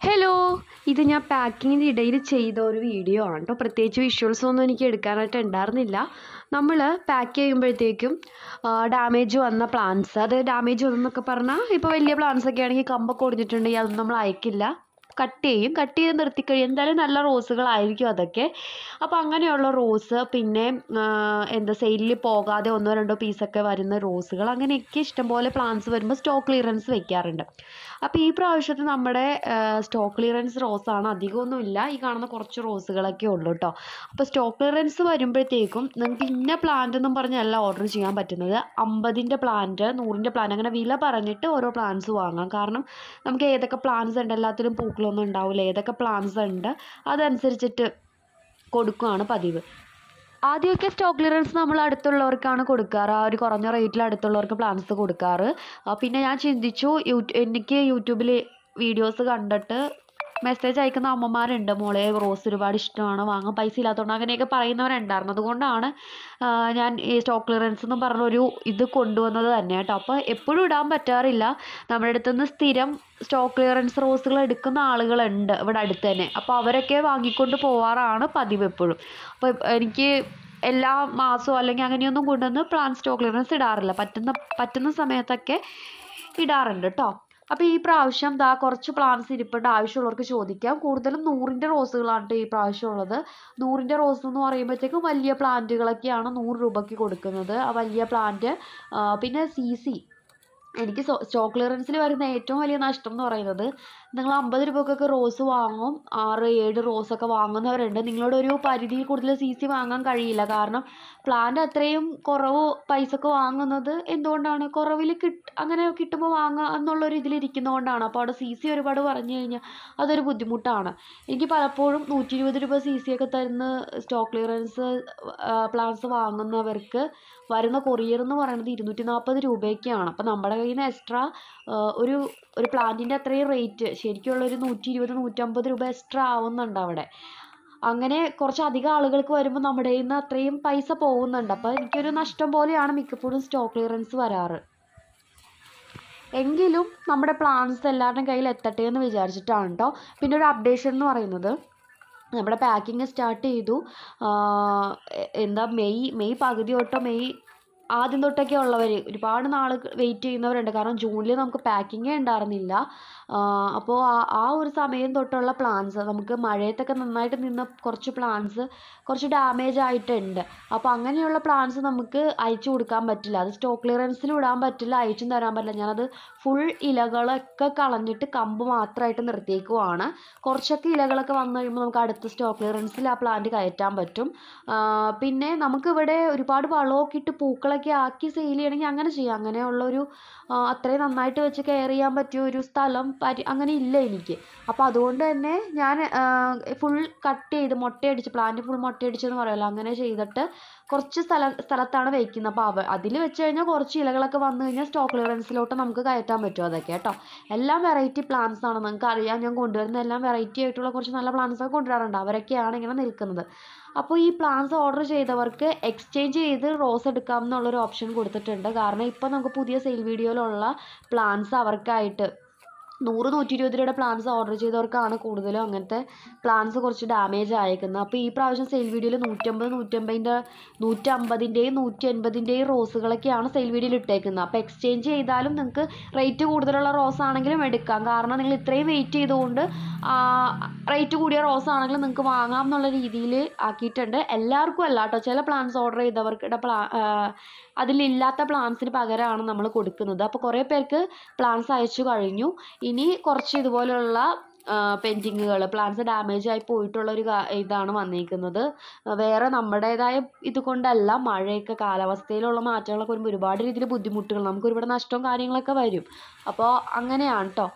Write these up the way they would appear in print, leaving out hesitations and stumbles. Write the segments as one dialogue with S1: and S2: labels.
S1: Hello, ഇത് ഞാൻ പാക്കിങ്ങിൻ്റെ ഇടയിൽ ചെയ്ത ഒരു വീഡിയോ ആണ് കേട്ടോ. പ്രത്യേകിച്ച് വിഷ്വൽസ് ഒന്നും എനിക്ക് എടുക്കാനായിട്ട് ഉണ്ടായിരുന്നില്ല. നമ്മൾ പാക്ക് ചെയ്യുമ്പോഴത്തേക്കും ഡാമേജ് വന്ന പ്ലാന്റ്സ്, അത് ഡാമേജ് വന്നെന്നൊക്കെ പറഞ്ഞാൽ ഇപ്പോൾ വലിയ പ്ലാന്റ്സ് ഒക്കെ ആണെങ്കിൽ കമ്പൊക്കെ ഒടിഞ്ഞിട്ടുണ്ടെങ്കിൽ അതൊന്നും നമ്മൾ അയക്കില്ല, കട്ട് ചെയ്ത് നിർത്തി കഴിയും. എന്തായാലും നല്ല റോസുകളായിരിക്കും അതൊക്കെ. അപ്പോൾ അങ്ങനെയുള്ള റോസ്, പിന്നെ സെയിലിൽ പോകാതെ ഒന്നോ രണ്ടോ പീസൊക്കെ വരുന്ന റോസുകൾ, അങ്ങനെയൊക്കെ ഇഷ്ടംപോലെ പ്ലാന്റ്സ് വരുമ്പോൾ സ്റ്റോക്ക് ക്ലിയറൻസ് വെക്കാറുണ്ട്. അപ്പോൾ ഈ പ്രാവശ്യത്തെ നമ്മുടെ സ്റ്റോക്ക് ക്ലിയറൻസ് റോസാണ്. അധികമൊന്നുമില്ല, ഈ കാണുന്ന കുറച്ച് റോസുകളൊക്കെ ഉള്ളൂ കേട്ടോ. അപ്പോൾ സ്റ്റോക്ക് ക്ലിയറൻസ് വരുമ്പോഴത്തേക്കും നിങ്ങൾക്ക് ഇന്ന പ്ലാന്റ് എന്നും പറഞ്ഞല്ല ഓർഡർ ചെയ്യാൻ പറ്റുന്നത്. 50ൻ്റെ പ്ലാന്റ്, 100ൻ്റെ പ്ലാന്റ്, അങ്ങനെ വില പറഞ്ഞിട്ട് ഓരോ പ്ലാന്റ്സ് വാങ്ങാം. കാരണം നമുക്ക് ഏതൊക്കെ പ്ലാന്റ്സ് ഉണ്ട്, എല്ലാത്തിലും പൂക്കളൊന്നും ഉണ്ടാവില്ല, ഏതൊക്കെ പ്ലാന്റ്സ് ഉണ്ട് അതനുസരിച്ചിട്ട് കൊടുക്കുകയാണ് പതിവ്. ആദ്യമൊക്കെ സ്റ്റോക്ക് ക്ലിയറൻസ് നമ്മൾ അടുത്തുള്ളവർക്കാണ് കൊടുക്കാറ്, ആ ഒരു കുറഞ്ഞ റേറ്റിൽ അടുത്തുള്ളവർക്ക് പ്ലാന്റ്സ് കൊടുക്കാറ്. പിന്നെ ഞാൻ ചിന്തിച്ചു, എനിക്ക് യൂട്യൂബിൽ വീഡിയോസ് കണ്ടിട്ട് മെസ്സേജ് അയക്കുന്ന അമ്മമാരുണ്ട്, മോളെ റോസ് ഒരുപാട് ഇഷ്ടമാണ്, വാങ്ങാൻ പൈസ ഇല്ലാത്തതുകൊണ്ട്, അങ്ങനെയൊക്കെ പറയുന്നവരുണ്ടായിരുന്നു. അതുകൊണ്ടാണ് ഞാൻ ഈ സ്റ്റോക്ക് ക്ലിയറൻസ് എന്ന് പറഞ്ഞൊരു ഇത് കൊണ്ടുവന്നത് തന്നെ കേട്ടോ. അപ്പോൾ എപ്പോഴും ഇടാൻ പറ്റാറില്ല. നമ്മുടെ അടുത്തുനിന്ന് സ്ഥിരം സ്റ്റോക്ക് ക്ലിയറൻസ് റോസുകൾ എടുക്കുന്ന ആളുകളുണ്ട് ഇവിടെ അടുത്ത് തന്നെ. അപ്പോൾ അവരൊക്കെ വാങ്ങിക്കൊണ്ട് പോവാറാണ് പതിവ് എപ്പോഴും. അപ്പോൾ എനിക്ക് എല്ലാ മാസവും അല്ലെങ്കിൽ അങ്ങനെയൊന്നും കൊണ്ടുവന്ന് പ്ലാന്റ് സ്റ്റോക്ക് ക്ലിയറൻസ് ഇടാറില്ല. പറ്റുന്ന സമയത്തൊക്കെ ഇടാറുണ്ട് കേട്ടോ. അപ്പോൾ ഈ പ്രാവശ്യം കുറച്ച് പ്ലാന്റ്സ് ഇരിപ്പുണ്ട്, ആവശ്യമുള്ളവർക്ക് ചോദിക്കാം. കൂടുതലും 100ൻ്റെ റോസുകളാണ് ഈ പ്രാവശ്യം ഉള്ളത്. 100ൻ്റെ റോസ് എന്ന് പറയുമ്പോഴത്തേക്കും വലിയ പ്ലാന്റുകളൊക്കെയാണ് 100 രൂപയ്ക്ക് കൊടുക്കുന്നത്. ആ വലിയ പ്ലാന്റ്. പിന്നെ CC, എനിക്ക് സ്റ്റോക്ക് ക്ലിയറൻസിൽ വരുന്ന ഏറ്റവും വലിയ നഷ്ടം എന്ന് പറയുന്നത്, നിങ്ങൾ 50 രൂപക്കൊക്കെ റോസ് വാങ്ങും, 6-7 റോസൊക്കെ വാങ്ങുന്നവരുണ്ട്. നിങ്ങളോടൊരു പരിധിയിൽ കൂടുതൽ CC വാങ്ങാൻ കഴിയില്ല. കാരണം പ്ലാന്റ് അത്രയും കുറവ് പൈസക്ക് വാങ്ങുന്നത് എന്തുകൊണ്ടാണ്? കുറവിൽ അങ്ങനെ കിട്ടുമ്പോൾ വാങ്ങുക എന്നുള്ളൊരു ഇതിലിരിക്കുന്നതുകൊണ്ടാണ്. അപ്പോൾ അവിടെ CC ഒരുപാട് പറഞ്ഞു കഴിഞ്ഞാൽ അതൊരു ബുദ്ധിമുട്ടാണ്. എനിക്ക് പലപ്പോഴും 120 രൂപ CC ഒക്കെ തരുന്ന സ്റ്റോക്ക് ക്ലിയറൻസ് പ്ലാന്റ്സ് വാങ്ങുന്നവർക്ക് വരുന്ന കൊറിയർ എന്ന് പറയുന്നത് 240 രൂപയൊക്കെയാണ്. അപ്പോൾ നമ്മുടെ കയ്യിൽ നിന്ന് എക്സ്ട്രാ ഒരു പ്ലാന്റിൻ്റെ അത്രയും റേറ്റ്, ശരിക്കുള്ളൊരു 120-150 രൂപ എക്സ്ട്രാ ആവുന്നുണ്ട് അവിടെ. അങ്ങനെ കുറച്ചധികം ആളുകൾക്ക് വരുമ്പോൾ നമ്മുടെ കയ്യിൽ നിന്ന് അത്രയും പൈസ പോകുന്നുണ്ട്. അപ്പോൾ എനിക്കൊരു നഷ്ടം പോലെയാണ് മിക്കപ്പോഴും സ്റ്റോക്ക് ക്ലിയറൻസ് വരാറ്. എങ്കിലും നമ്മുടെ പ്ലാന്റ്സ് എല്ലാവരുടെയും കയ്യിൽ എത്തട്ടെ എന്ന് വിചാരിച്ചിട്ടാണ് കേട്ടോ. പിന്നെ ഒരു അപ്ഡേഷൻ എന്ന് പറയുന്നത്, നമ്മുടെ പാക്കിങ് സ്റ്റാർട്ട് ചെയ്തു. മെയ് പകുതി തൊട്ടോ മെയ് ആദ്യം തൊട്ടൊക്കെ ഉള്ളവർ ഒരുപാട് നാൾ വെയിറ്റ് ചെയ്യുന്നവരുണ്ട്. കാരണം ജൂണിൽ നമുക്ക് പാക്കിങ്ങേ ഉണ്ടായിരുന്നില്ല. അപ്പോൾ ആ ഒരു സമയം തൊട്ടുള്ള പ്ലാന്റ്സ്, നമുക്ക് മഴയത്തൊക്കെ നന്നായിട്ട് നിന്ന കുറച്ച് പ്ലാന്റ്സ് കുറച്ച് ഡാമേജ് ആയിട്ടുണ്ട്. അപ്പോൾ അങ്ങനെയുള്ള പ്ലാന്റ്സ് നമുക്ക് അയച്ചു കൊടുക്കാൻ പറ്റില്ല. അത് സ്റ്റോക്ക് ക്ലിയറൻസിൽ ഇടാൻ പറ്റില്ല, അയച്ചും തരാൻ പറ്റില്ല. ഞാനത് ഫുൾ ഇലകളൊക്കെ കളഞ്ഞിട്ട് കമ്പ് മാത്രമായിട്ട് നിർത്തിയേക്കുവാണ്. കുറച്ചൊക്കെ ഇലകളൊക്കെ വന്നു കഴിയുമ്പോൾ നമുക്ക് അടുത്ത സ്റ്റോക്ക് ക്ലിയറൻസിൽ ആ പ്ലാന്റ് കയറ്റാൻ പറ്റും. പിന്നെ നമുക്കിവിടെ ഒരുപാട് വളമൊക്കെ ഇട്ട് പൂക്കളൊക്കെ ആക്കി സെയിൽ ചെയ്യണമെങ്കിൽ അങ്ങനെ ചെയ്യാം. അങ്ങനെയുള്ളൊരു അത്രയും നന്നായിട്ട് വെച്ച് കെയർ ചെയ്യാൻ പറ്റിയ ഒരു സ്ഥലം അങ്ങനെ ഇല്ല എനിക്ക്. അപ്പോൾ അതുകൊണ്ട് തന്നെ ഞാൻ ഫുൾ കട്ട് ചെയ്ത് പ്ലാന്റ് ഫുൾ മൊട്ടയടിച്ചെന്ന് പറയുമല്ലോ, അങ്ങനെ ചെയ്തിട്ട് കുറച്ച് സ്ഥലത്താണ് വയ്ക്കുന്നത്. അപ്പോൾ അതിൽ വെച്ച് കഴിഞ്ഞാൽ കുറച്ച് ഇലകളൊക്കെ വന്നു കഴിഞ്ഞാൽ സ്റ്റോക്ക് ക്ലിയറൻസിലോട്ട് നമുക്ക് കയറ്റാൻ പറ്റും. അതൊക്കെ കേട്ടോ. എല്ലാം വെറൈറ്റി പ്ലാന്റ്സ് ആണ്. നിങ്ങൾക്ക് അറിയാം, ഞാൻ കൊണ്ടുവരുന്ന എല്ലാം വെറൈറ്റി ആയിട്ടുള്ള കുറച്ച് നല്ല പ്ലാന്റ്സ് ഒക്കെ കൊണ്ടുവരാറുണ്ട്. അവരൊക്കെയാണ് ഇങ്ങനെ നിൽക്കുന്നത്. അപ്പോൾ ഈ പ്ലാന്റ്സ് ഓർഡർ ചെയ്തവർക്ക് എക്സ്ചേഞ്ച് ചെയ്ത് റോസ് എടുക്കാം എന്നുള്ളൊരു ഓപ്ഷൻ കൊടുത്തിട്ടുണ്ട്. കാരണം ഇപ്പോൾ നമുക്ക് പുതിയ സെയിൽ വീഡിയോയിലുള്ള പ്ലാന്റ്സ് അവർക്കായിട്ട് 100-120 രൂപയുടെ പ്ലാന്റ്സ് ഓർഡർ ചെയ്തവർക്കാണ് കൂടുതലും അങ്ങനത്തെ പ്ലാന്റ്സ് കുറച്ച് ഡാമേജ് ആയേക്കുന്നത്. അപ്പോൾ ഈ പ്രാവശ്യം സെയിൽ വീഡിയോയിൽ 150-150ൻ്റെയും 180ൻ്റെയും റോസുകളൊക്കെയാണ് സെയിൽ വീഡിയോയിൽ ഇട്ടേക്കുന്നത്. അപ്പോൾ എക്സ്ചേഞ്ച് ചെയ്താലും നിങ്ങൾക്ക് റേറ്റ് കൂടുതലുള്ള റോസ് ആണെങ്കിലും എടുക്കാം. കാരണം നിങ്ങൾ ഇത്രയും വെയിറ്റ് ചെയ്തുകൊണ്ട് റേറ്റ് കൂടിയ റോസ് ആണെങ്കിലും നിങ്ങൾക്ക് വാങ്ങാം എന്നുള്ള രീതിയിൽ ആക്കിയിട്ടുണ്ട്. എല്ലാവർക്കും അല്ല കേട്ടോ, ചില പ്ലാന്റ്സ് ഓർഡർ ചെയ്തവർക്ക് അതിലില്ലാത്ത പ്ലാന്റ്സിന് പകരമാണ് നമ്മൾ കൊടുക്കുന്നത്. അപ്പോൾ കുറേ പേർക്ക് പ്ലാന്റ്സ് അയച്ചു കഴിഞ്ഞു. ഇനി കുറച്ച് ഇതുപോലുള്ള പെൻഡിങ്ങുകൾ, പ്ലാന്റ്സ് ഡാമേജ് ആയി പോയിട്ടുള്ളൊരു ഇതാണ് വന്നിരിക്കുന്നത്. വേറെ നമ്മുടേതായ ഇതുകൊണ്ടല്ല, മഴയൊക്കെ കാലാവസ്ഥയിലുള്ള മാറ്റങ്ങളൊക്കെ വരുമ്പോൾ ഒരുപാട് രീതിയിൽ ബുദ്ധിമുട്ടുകൾ, നമുക്ക് ഒരുപാട് നഷ്ടവും കാര്യങ്ങളൊക്കെ വരും. അപ്പോൾ അങ്ങനെയാണ് കേട്ടോ.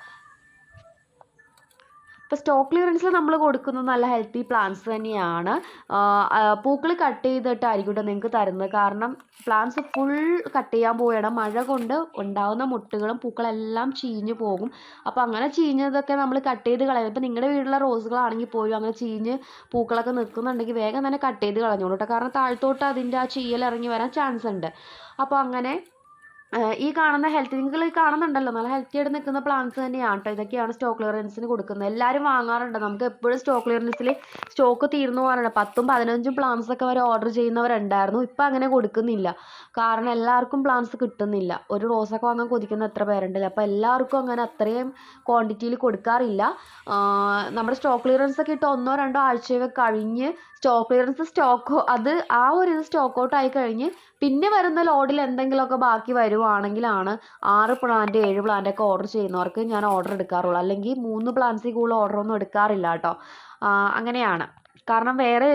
S1: ഇപ്പോൾ സ്റ്റോക്ക് ക്ലിയറൻസിൽ നമ്മൾ കൊടുക്കുന്നത് നല്ല ഹെൽത്തി പ്ലാന്റ്സ് തന്നെയാണ്. പൂക്കൾ കട്ട് ചെയ്തിട്ടായിരിക്കും കേട്ടോ നിങ്ങൾക്ക് തരുന്നത്. കാരണം പ്ലാന്റ്സ് ഫുൾ കട്ട് ചെയ്യാൻ പോവുകയാണ്. മഴ കൊണ്ട് ഉണ്ടാകുന്ന മുട്ടുകളും പൂക്കളെല്ലാം ചീഞ്ഞ് പോകും. അപ്പോൾ അങ്ങനെ ചീഞ്ഞതൊക്കെ നമ്മൾ കട്ട് ചെയ്ത് കളയും. ഇപ്പോൾ നിങ്ങളുടെ വീട്ടിലുള്ള റോസുകളാണെങ്കിൽ പോലും അങ്ങനെ ചീഞ്ഞ് പൂക്കളൊക്കെ നിൽക്കുന്നുണ്ടെങ്കിൽ വേഗം തന്നെ കട്ട് ചെയ്ത് കളഞ്ഞോളൂ കേട്ടോ. കാരണം താഴത്തോട്ട് അതിൻ്റെ ആ ചീയൽ ഇറങ്ങി വരാൻ ചാൻസ് ഉണ്ട്. അപ്പോൾ അങ്ങനെ ഈ കാണുന്ന ഹെൽത്തി, നിങ്ങൾ ഈ കാണുന്നുണ്ടല്ലോ നല്ല ഹെൽത്തി ആയിട്ട് നിൽക്കുന്ന പ്ലാന്റ്സ് തന്നെയാണ് കേട്ടോ. ഇതൊക്കെയാണ് സ്റ്റോക്ക് ക്ലിയറൻസിന് കൊടുക്കുന്നത്. എല്ലാവരും വാങ്ങാറുണ്ട്. നമുക്ക് എപ്പോഴും സ്റ്റോക്ക് ക്ലിയറൻസിൽ സ്റ്റോക്ക് തീർന്നു പോകാറുണ്ട്. 10ഉം 15ഉം പ്ലാന്റ്സ് ഒക്കെ വരെ ഓർഡർ ചെയ്യുന്നവരുണ്ടായിരുന്നു. ഇപ്പം അങ്ങനെ കൊടുക്കുന്നില്ല. കാരണം എല്ലാവർക്കും പ്ലാന്റ്സ് കിട്ടുന്നില്ല. ഒരു റോസൊക്കെ വാങ്ങാൻ കൊതിക്കുന്ന എത്ര പേരുണ്ടല്ലോ. അപ്പോൾ എല്ലാവർക്കും അങ്ങനെ അത്രയും ക്വാണ്ടിറ്റിയിൽ കൊടുക്കാറില്ല. നമ്മുടെ സ്റ്റോക്ക് ക്ലിയറൻസ് ഒക്കെ ഇട്ട് 1-2 ആഴ്ചയൊക്കെ കഴിഞ്ഞ് സ്റ്റോക്ക് ക്ലിയറൻസ് അത് ആ ഒരു ഇത് സ്റ്റോക്ക് ഔട്ട് ആയി കഴിഞ്ഞ് പിന്നെ വരുന്ന ലോഡിൽ എന്തെങ്കിലുമൊക്കെ ബാക്കി വരുവാണെങ്കിലാണ് 6 പ്ലാന്റ് 7 പ്ലാന്റ് ഒക്കെ ഓർഡർ ചെയ്യുന്നവർക്ക് ഞാൻ ഓർഡർ എടുക്കാറുള്ളൂ. അല്ലെങ്കിൽ 3 പ്ലാന്റ്സിൽ കൂടുതൽ ഓർഡർ ഒന്നും എടുക്കാറില്ല കേട്ടോ. അങ്ങനെയാണ്. കാരണം വേറെ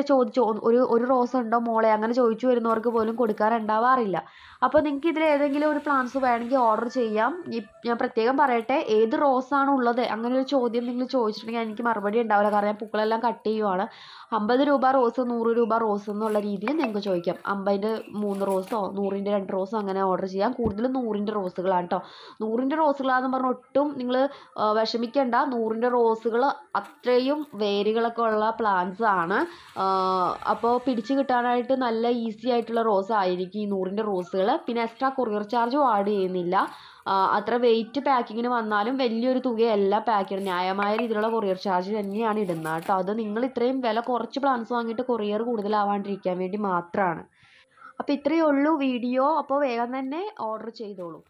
S1: ഒരു റോസ് ഉണ്ടോ മോളെ അങ്ങനെ ചോദിച്ചു വരുന്നവർക്ക് പോലും കൊടുക്കാറുണ്ടാവാറില്ല. അപ്പോൾ നിങ്ങൾക്ക് ഇതിൽ ഏതെങ്കിലും ഒരു പ്ലാന്റ്സ് വേണമെങ്കിൽ ഓർഡർ ചെയ്യാം. ഞാൻ പ്രത്യേകം പറയട്ടെ, ഏത് റോസാണ് ഉള്ളത് അങ്ങനെ ഒരു ചോദ്യം നിങ്ങൾ ചോദിച്ചിട്ടുണ്ടെങ്കിൽ എനിക്ക് മറുപടി ഉണ്ടാവില്ല. കാരണം ഞാൻ പൂക്കളെല്ലാം കട്ട് ചെയ്യുവാണ്. 50 രൂപ റോസ് 100 രൂപ റോസ് എന്നുള്ള രീതിയിൽ നിങ്ങൾക്ക് ചോദിക്കാം. 50ൻ്റെ 3 റോസോ 100ൻ്റെ 2 റോസോ അങ്ങനെ ഓർഡർ ചെയ്യാം. കൂടുതലും 100ൻ്റെ റോസുകളാണ് കേട്ടോ. 100ൻ്റെ റോസുകളാണെന്ന് പറഞ്ഞാൽ ഒട്ടും നിങ്ങൾ വിഷമിക്കേണ്ട. 100ൻ്റെ റോസുകൾ അത്രയും വേരുകളൊക്കെ ഉള്ള പ്ലാന്റ്സ് ആണ്. അപ്പോൾ പിടിച്ച് കിട്ടാനായിട്ട് നല്ല ഈസി ആയിട്ടുള്ള റോസ് ആയിരിക്കും ഈ 100ൻ്റെ റോസുകൾ. പിന്നെ എക്സ്ട്രാ കൊറിയർ ചാർജും ആഡ് ചെയ്യുന്നില്ല. അത്ര വെയിറ്റ് പാക്കിങ്ങിന് വന്നാലും വലിയൊരു തുകയല്ല പാക്കിങ്, ന്യായമായ രീതിയിലുള്ള കൊറിയർ ചാർജ് തന്നെയാണ് ഇടുന്നത് കേട്ടോ. അത് നിങ്ങൾ ഇത്രയും വില കുറച്ച് പ്ലാന്റ്സ് വാങ്ങിയിട്ട് കൊറിയർ കൂടുതലാവാണ്ടിരിക്കാൻ വേണ്ടി മാത്രമാണ്. അപ്പോൾ ഇത്രയേ ഉള്ളൂ വീഡിയോ. അപ്പോൾ വേഗം തന്നെ ഓർഡർ ചെയ്തോളൂ.